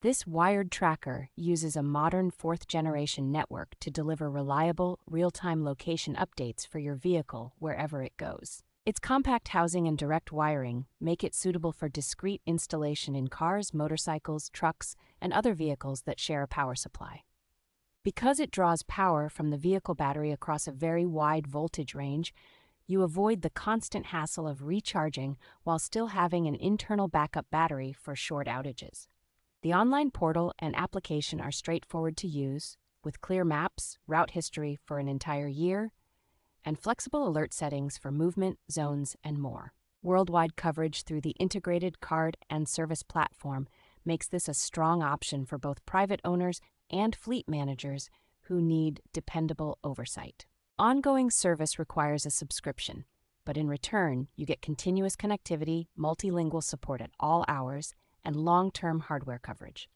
This wired tracker uses a modern fourth-generation network to deliver reliable, real-time location updates for your vehicle wherever it goes. Its compact housing and direct wiring make it suitable for discreet installation in cars, motorcycles, trucks, and other vehicles that share a power supply. Because it draws power from the vehicle battery across a very wide voltage range, you avoid the constant hassle of recharging while still having an internal backup battery for short outages. The online portal and application are straightforward to use, with clear maps, route history for an entire year, and flexible alert settings for movement, zones, and more. Worldwide coverage through the integrated card and service platform makes this a strong option for both private owners and fleet managers who need dependable oversight. Ongoing service requires a subscription, but in return, you get continuous connectivity, multilingual support at all hours, and long-term hardware coverage.